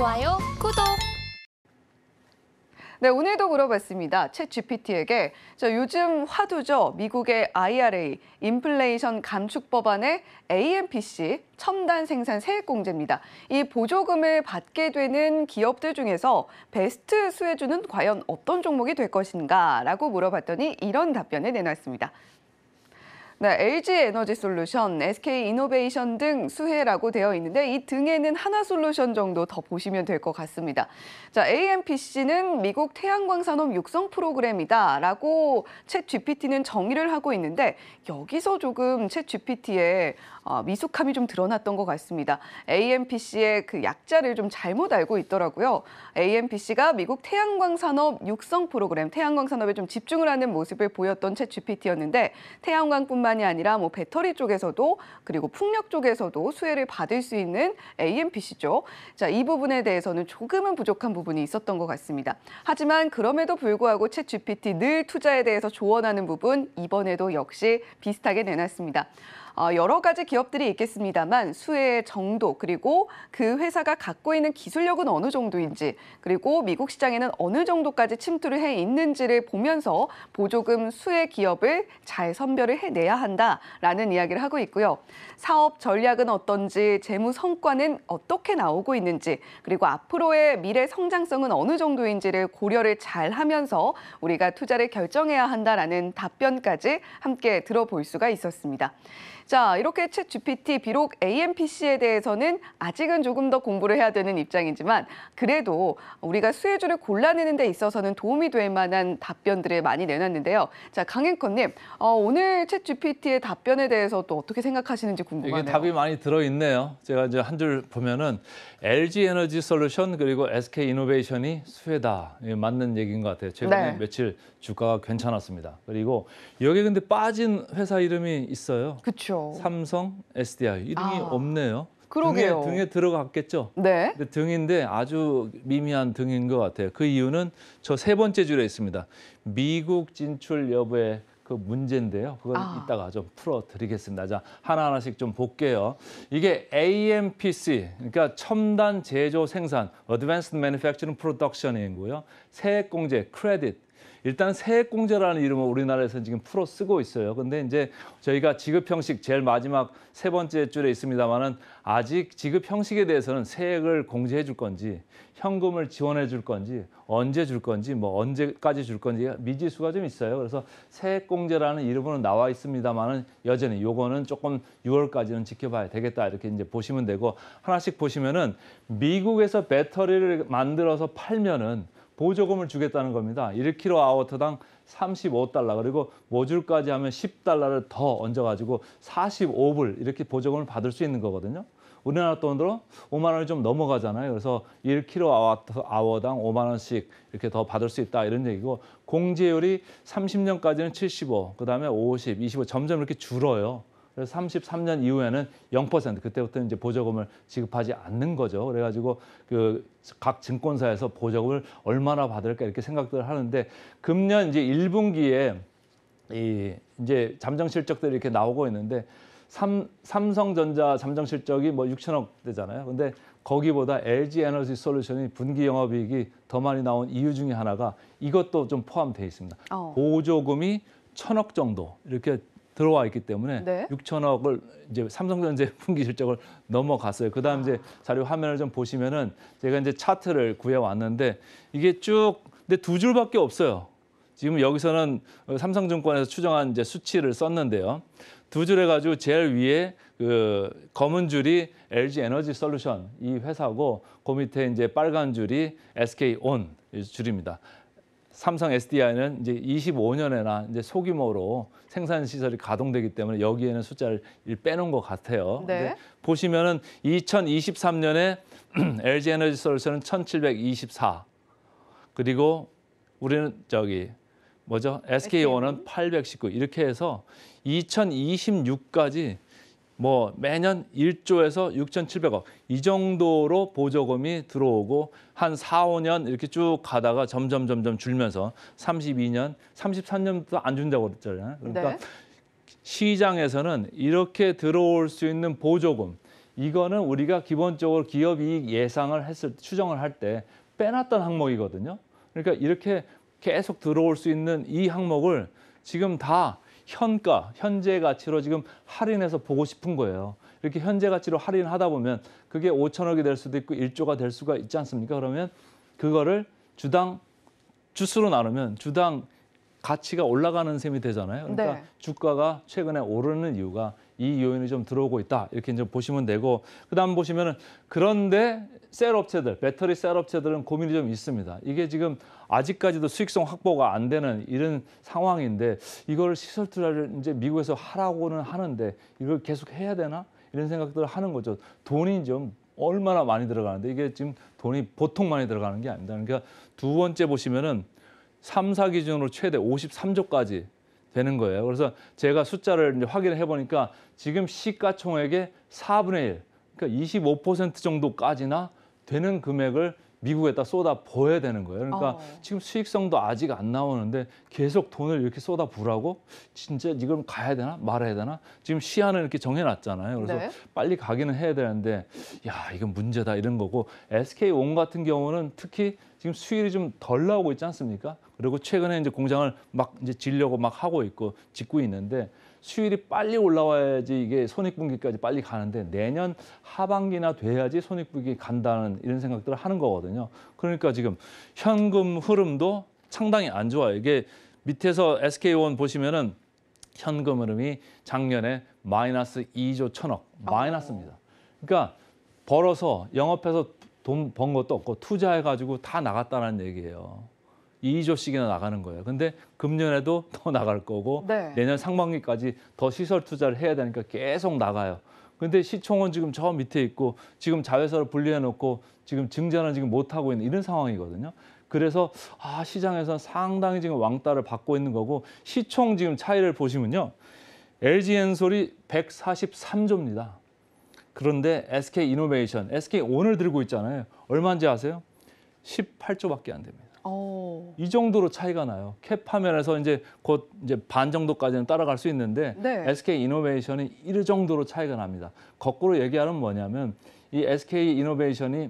좋아요, 구독! 네, 오늘도 물어봤습니다. 챗GPT에게 요즘 화두죠. 미국의 IRA, 인플레이션 감축 법안의 AMPC, 첨단 생산 세액공제입니다. 이 보조금을 받게 되는 기업들 중에서 베스트 수혜주는 과연 어떤 종목이 될 것인가? 라고 물어봤더니 이런 답변을 내놨습니다. 네, LG에너지솔루션, SK이노베이션 등 수혜라고 되어 있는데 이 등에는 하나솔루션 정도 더 보시면 될 것 같습니다. 자, AMPC는 미국 태양광 산업 육성 프로그램이다라고 챗GPT는 정의를 하고 있는데 여기서 조금 챗GPT의 미숙함이 좀 드러났던 것 같습니다. AMPC의 그 약자를 좀 잘못 알고 있더라고요. AMPC가 미국 태양광 산업 육성 프로그램, 태양광 산업에 좀 집중을 하는 모습을 보였던 챗GPT였는데 태양광뿐만이 아니라 뭐 배터리 쪽에서도 그리고 풍력 쪽에서도 수혜를 받을 수 있는 AMPC죠. 자, 이 부분에 대해서는 조금은 부족한 부분이 있었던 것 같습니다. 하지만 그럼에도 불구하고 챗GPT 늘 투자에 대해서 조언하는 부분 이번에도 역시 비슷하게 내놨습니다. 여러 가지 기업들이 있겠습니다만 수혜의 정도 그리고 그 회사가 갖고 있는 기술력은 어느 정도인지 그리고 미국 시장에는 어느 정도까지 침투를 해 있는지를 보면서 보조금 수혜 기업을 잘 선별을 해내야 한다라는 이야기를 하고 있고요. 사업 전략은 어떤지, 재무 성과는 어떻게 나오고 있는지 그리고 앞으로의 미래 성장성은 어느 정도인지를 고려를 잘 하면서 우리가 투자를 결정해야 한다라는 답변까지 함께 들어볼 수가 있었습니다. 자, 이렇게 챗GPT 비록 AMPC에 대해서는 아직은 조금 더 공부를 해야 되는 입장이지만 그래도 우리가 수혜주를 골라내는 데 있어서는 도움이 될 만한 답변들을 많이 내놨는데요. 자, 강 앵커님, 오늘 챗GPT의 답변에 대해서 또 어떻게 생각하시는지 궁금하네요. 이게 답이 많이 들어있네요. 제가 이제 한 줄 보면은 LG에너지솔루션 그리고 SK이노베이션이 수혜다. 맞는 얘기인 것 같아요. 최근에 네. 며칠 주가가 괜찮았습니다. 그리고 여기 근데 빠진 회사 이름이 있어요. 그렇죠. 삼성, SDI 이름이 없네요. 그러게요. 등에 들어갔겠죠. 네. 근데 등인데 아주 미미한 등인 것 같아요. 그 이유는 저 세 번째 줄에 있습니다. 미국 진출 여부의 그 문제인데요. 그걸 이따가 좀 풀어드리겠습니다. 자, 하나하나씩 좀 볼게요. 이게 AMPC, 그러니까 첨단 제조 생산, Advanced Manufacturing Production이고요. 세액공제, 크레딧. 일단 세액공제라는 이름을 우리나라에서 지금 풀어 쓰고 있어요. 근데 이제 저희가 지급 형식 제일 마지막 세 번째 줄에 있습니다만은 아직 지급 형식에 대해서는 세액을 공제해 줄 건지 현금을 지원해 줄 건지 언제 줄 건지 뭐 언제까지 줄 건지 미지수가 좀 있어요. 그래서 세액공제라는 이름으로는 나와 있습니다만은 여전히 요거는 조금 6월까지는 지켜봐야 되겠다 이렇게 이제 보시면 되고 하나씩 보시면은 미국에서 배터리를 만들어서 팔면은 보조금을 주겠다는 겁니다. 1kWh당 35달러 그리고 모듈까지 하면 10달러를 더 얹어가지고 45불 이렇게 보조금을 받을 수 있는 거거든요. 우리나라 돈으로 5만 원이 좀 넘어가잖아요. 그래서 1kWh당 5만 원씩 이렇게 더 받을 수 있다 이런 얘기고 공제율이 30년까지는 75, 그다음에 50, 25 점점 이렇게 줄어요. 그래서 33년 이후에는 0%, 그때부터 이제 보조금을 지급하지 않는 거죠. 그래가지고 그 각 증권사에서 보조금을 얼마나 받을까 이렇게 생각들을 하는데 금년 이제 1분기에 이제 잠정 실적들이 이렇게 나오고 있는데 삼성전자 잠정 실적이 뭐 6천억 대잖아요. 근데 거기보다 LG에너지솔루션이 분기 영업이익이 더 많이 나온 이유 중에 하나가 이것도 좀 포함되어 있습니다. 보조금이 1,000억 정도 이렇게 들어와 있기 때문에 네. 6천억을 이제 삼성전자 분기 실적을 넘어갔어요. 그다음 이제 자료 화면을 좀 보시면은 제가 이제 차트를 구해 왔는데 이게 쭉 근데 두 줄밖에 없어요. 지금 여기서는 삼성증권에서 추정한 이제 수치를 썼는데요. 두 줄 해가지고 제일 위에 그 검은 줄이 LG에너지솔루션 이 회사고 그 밑에 이제 빨간 줄이 SK온 줄입니다. 삼성 SDI는 이제 25년에나 이제 소규모로 생산 시설이 가동되기 때문에 여기에는 숫자를 빼놓은 것 같아요. 네. 보시면은 2023년에 LG에너지솔루션은 1,724. 그리고 우리는 SK온은 819 이렇게 해서 2026까지 뭐 매년 1조에서 6,700억 이 정도로 보조금이 들어오고 한 4, 5년 이렇게 쭉 가다가 점점 줄면서 32년, 33년부터 안 준다고 그랬잖아요. 그러니까 네. 시장에서는 이렇게 들어올 수 있는 보조금 이거는 우리가 기본적으로 기업 이익 예상을 했을 때, 추정을 할 때 빼놨던 항목이거든요. 그러니까 이렇게 계속 들어올 수 있는 이 항목을 지금 다 현가, 현재 가치로 지금 할인해서 보고 싶은 거예요. 이렇게 현재 가치로 할인하다 보면 그게 5천억이 될 수도 있고 1조가 될 수가 있지 않습니까? 그러면 그거를 주당 주수로 나누면 주당 가치가 올라가는 셈이 되잖아요. 그러니까 네. 주가가 최근에 오르는 이유가 이 요인이 좀 들어오고 있다. 이렇게 이제 보시면 되고, 그다음 보시면은 그런데 셀 업체들, 배터리 셀 업체들은 고민이 좀 있습니다. 이게 지금 아직까지도 수익성 확보가 안 되는 이런 상황인데 이걸 시설 투자를 이제 미국에서 하라고는 하는데 이걸 계속 해야 되나? 이런 생각들을 하는 거죠. 돈이 좀 얼마나 많이 들어가는데 이게 지금 돈이 보통 많이 들어가는 게 아닙니다. 그러니까 두 번째 보시면은 3사 기준으로 최대 53조까지 되는 거예요. 그래서 제가 숫자를 이제 확인을 해보니까 지금 시가총액의 4분의 1, 그러니까 25% 정도까지나 되는 금액을 미국에다 쏟아 부어야 되는 거예요. 그러니까 지금 수익성도 아직 안 나오는데 계속 돈을 이렇게 쏟아 부으라고? 진짜 이걸 가야 되나 말아야 되나? 지금 시한을 이렇게 정해놨잖아요. 그래서 네. 빨리 가기는 해야 되는데 야 이건 문제다 이런 거고, SK온 같은 경우는 특히 지금 수율이 좀 덜 나오고 있지 않습니까? 그리고 최근에 이제 공장을 막 이제 지려고 막 하고 있고 짓고 있는데 수율이 빨리 올라와야지 이게 손익분기까지 빨리 가는데 내년 하반기나 돼야지 손익분기 간다는 이런 생각들을 하는 거거든요. 그러니까 지금 현금 흐름도 상당히 안 좋아요. 이게 밑에서 SK온 보시면은 현금 흐름이 작년에 마이너스 2조 1천억 마이너스입니다. 그러니까 벌어서 영업해서 돈 번 것도 없고 투자해가지고 다 나갔다는 얘기예요. 2조씩이나 나가는 거예요. 근데 금년에도 더 나갈 거고 네. 내년 상반기까지 더 시설 투자를 해야 되니까 계속 나가요. 근데 시총은 지금 저 밑에 있고 지금 자회사를 분리해 놓고 지금 증자는 지금 못 하고 있는 이런 상황이거든요. 그래서 시장에서 상당히 지금 왕따를 받고 있는 거고, 시총 지금 차이를 보시면요. LG엔솔이 143조입니다. 그런데 SK이노베이션, SK온을 들고 있잖아요. 얼마인지 아세요? 18조밖에 안 됩니다. 이 정도로 차이가 나요. 캡 화면에서 이제 곧 이제 반 정도까지는 따라갈 수 있는데 네. SK이노베이션이 이 정도로 차이가 납니다. 거꾸로 얘기하면 뭐냐면 이 SK이노베이션이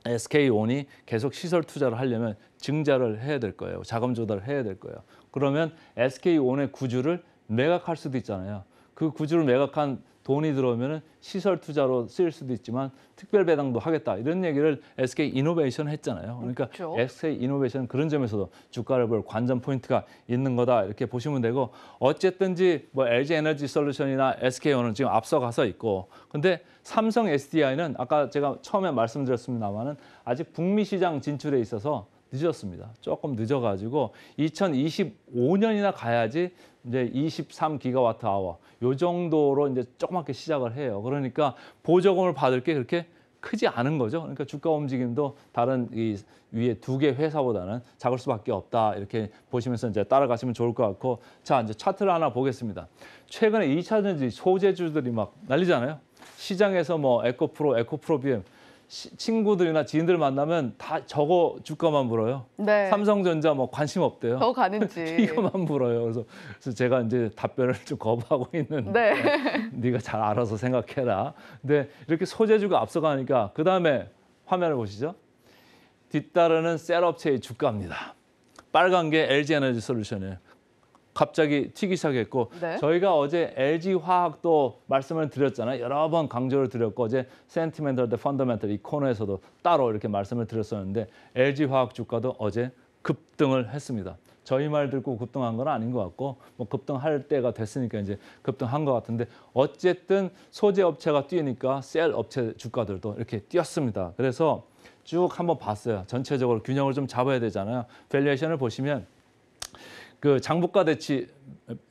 SK온이 계속 시설 투자를 하려면 증자를 해야 될 거예요. 자금 조달을 해야 될 거예요. 그러면 SK온의 구주를 매각할 수도 있잖아요. 그 구주를 매각한 돈이 들어오면 시설 투자로 쓰일 수도 있지만 특별 배당도 하겠다 이런 얘기를 SK이노베이션 했잖아요. 그러니까 그렇죠. SK이노베이션 그런 점에서도 주가를 볼 관전 포인트가 있는 거다 이렇게 보시면 되고, 어쨌든지 뭐 LG에너지솔루션이나 SK온은 지금 앞서가서 있고, 근데 삼성 SDI는 아까 제가 처음에 말씀드렸습니다만은 아직 북미 시장 진출에 있어서 늦었습니다. 조금 늦어가지고 2025년이나 가야지 이제 23기가와트 아워 요 정도로 이제 조그맣게 시작을 해요. 그러니까 보조금을 받을 게 그렇게 크지 않은 거죠. 그러니까 주가 움직임도 다른 이 위에 두 개 회사보다는 작을 수밖에 없다. 이렇게 보시면서 이제 따라가시면 좋을 것 같고, 자 이제 차트를 하나 보겠습니다. 최근에 2차 전지 소재주들이 막 난리잖아요. 시장에서 뭐 에코프로 BM 친구들이나 지인들 만나면 다 저거 주가만 물어요. 네. 삼성전자 뭐 관심 없대요. 더 가는지. 이거만 물어요. 그래서 제가 이제 답변을 좀 거부하고 있는데 네. 네가 잘 알아서 생각해라. 근데 이렇게 소재주가 앞서가니까 그 다음에 화면을 보시죠. 뒤따르는 셀업체의 주가입니다. 빨간 게 LG에너지솔루션이에요. 갑자기 튀기 시작했고, 네. 저희가 어제 LG화학도 말씀을 드렸잖아요. 여러 번 강조를 드렸고, 어제 센티멘털 대 펀더멘털 이 코너에서도 따로 이렇게 말씀을 드렸었는데 LG화학 주가도 어제 급등을 했습니다. 저희 말 듣고 급등한 건 아닌 것 같고, 뭐 급등할 때가 됐으니까 이제 급등한 것 같은데, 어쨌든 소재 업체가 뛰니까 셀 업체 주가들도 이렇게 뛰었습니다. 그래서 쭉 한번 봤어요. 전체적으로 균형을 좀 잡아야 되잖아요. 밸류에이션을 보시면 그 장부가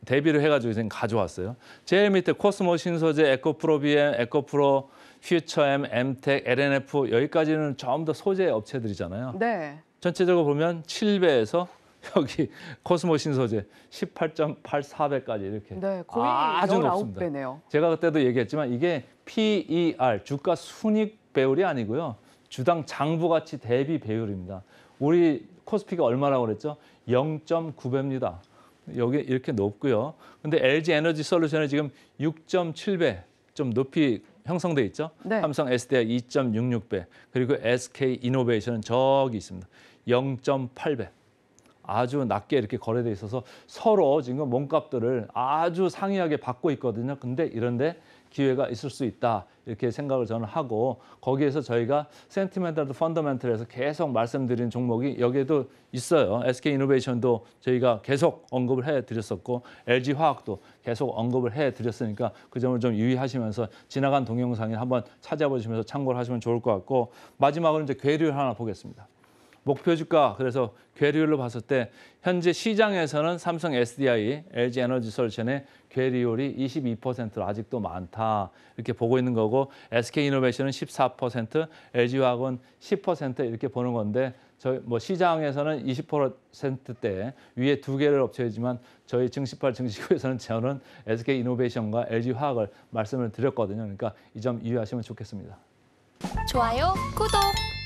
대비를 해가지고 지금 가져왔어요. 제일 밑에 코스모 신소재, 에코프로 BM, 에코프로, 퓨처엠, 엠텍, LNF 여기까지는 전부 다 소재 업체들이잖아요. 네. 전체적으로 보면 7배에서 여기 코스모 신소재 18.84배까지 이렇게 네. 거의 아주 높습니다. 19배네요. 제가 그때도 얘기했지만 이게 PER, 주가 순익 배율이 아니고요. 주당 장부 가치 대비 배율입니다. 우리 코스피가 얼마라고 그랬죠? 0.9배입니다. 여기 이렇게 높고요. 근데 LG 에너지 솔루션이 지금 6.7배 좀 높이 형성돼 있죠. 네. 삼성 SDI 2.66배, 그리고 SK 이노베이션은 저기 있습니다. 0.8배. 아주 낮게 이렇게 거래돼 있어서 서로 지금 몸값들을 아주 상이하게 받고 있거든요. 근데 이런데 기회가 있을 수 있다. 이렇게 생각을 저는 하고, 거기에서 저희가 센티멘탈 펀더멘털에서 계속 말씀드린 종목이 여기에도 있어요. SK 이노베이션도 저희가 계속 언급을 해드렸었고, LG 화학도 계속 언급을 해드렸으니까 그 점을 좀 유의하시면서 지나간 동영상에 한번 찾아보시면서 참고를 하시면 좋을 것 같고, 마지막으로 이제 괴리율 하나 보겠습니다. 목표 주가, 그래서 괴리율로 봤을 때 현재 시장에서는 삼성 SDI, LG 에너지 솔루션의 괴리율이 22%로 아직도 많다 이렇게 보고 있는 거고, SK 이노베이션은 14%, LG 화학은 10% 이렇게 보는 건데, 저희 뭐 시장에서는 20%대 위에 두 개를 업체이지만 저희 증시팔 증시구에서는 저는 SK 이노베이션과 LG 화학을 말씀을 드렸거든요. 그러니까 이 점 유의하시면 좋겠습니다. 좋아요, 구독!